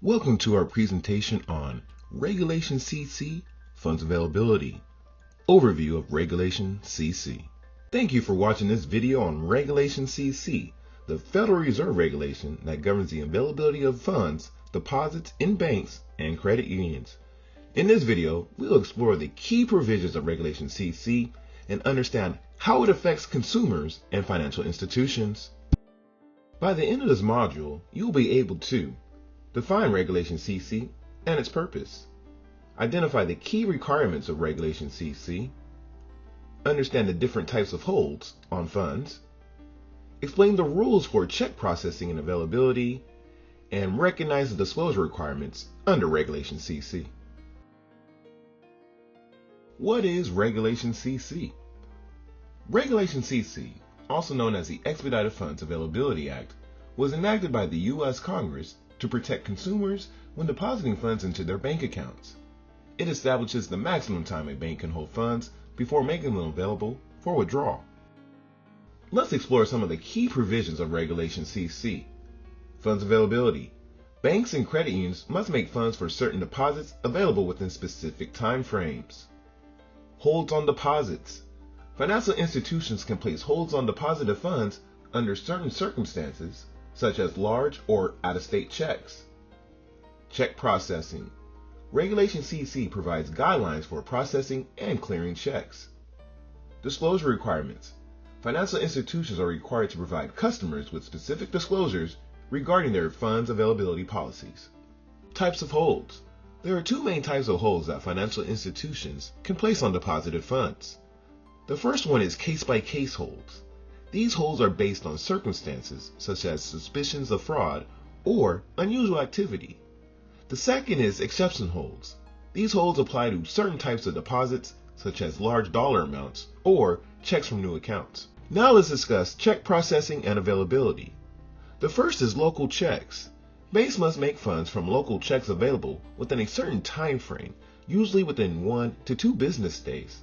Welcome to our presentation on Regulation CC, Funds Availability. Overview of Regulation CC. Thank you for watching this video on Regulation CC, the Federal Reserve regulation that governs the availability of funds, deposits in banks and credit unions. In this video, we'll explore the key provisions of Regulation CC and understand how it affects consumers and financial institutions. By the end of this module, you'll be able to define Regulation CC and its purpose, identify the key requirements of Regulation CC, understand the different types of holds on funds, explain the rules for check processing and availability, and recognize the disclosure requirements under Regulation CC. What is Regulation CC? Regulation CC, also known as the Expedited Funds Availability Act, was enacted by the U.S. Congress to protect consumers when depositing funds into their bank accounts. It establishes the maximum time a bank can hold funds before making them available for withdrawal. Let's explore some of the key provisions of Regulation CC. Funds availability. Banks and credit unions must make funds for certain deposits available within specific time frames. Holds on deposits. Financial institutions can place holds on deposited funds under certain circumstances, such as large or out-of-state checks. Check processing. Regulation CC provides guidelines for processing and clearing checks. Disclosure requirements. Financial institutions are required to provide customers with specific disclosures regarding their funds availability policies. Types of holds. There are two main types of holds that financial institutions can place on deposited funds. The first one is case-by-case holds. These holds are based on circumstances such as suspicions of fraud or unusual activity. The second is exception holds. These holds apply to certain types of deposits such as large dollar amounts or checks from new accounts. Now let's discuss check processing and availability. The first is local checks. Banks must make funds from local checks available within a certain time frame, usually within 1 to 2 business days.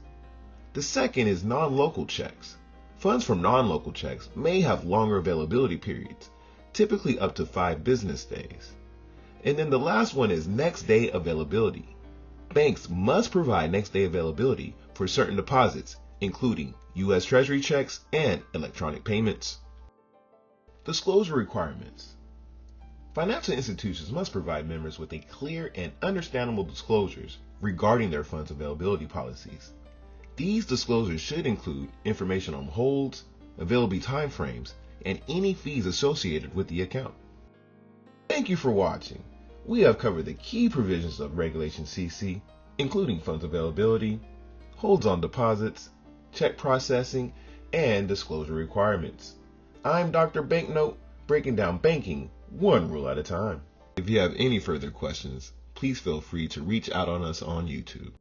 The second is non-local checks. Funds from non-local checks may have longer availability periods, typically up to 5 business days. And then the last one is next day availability. Banks must provide next day availability for certain deposits, including U.S. Treasury checks and electronic payments. Disclosure requirements. Financial institutions must provide members with a clear and understandable disclosures regarding their funds availability policies. These disclosures should include information on holds, availability timeframes, and any fees associated with the account. Thank you for watching. We have covered the key provisions of Regulation CC, including funds availability, holds on deposits, check processing, and disclosure requirements. I'm Dr. Banknote, breaking down banking one rule at a time. If you have any further questions, please feel free to reach out on us on YouTube.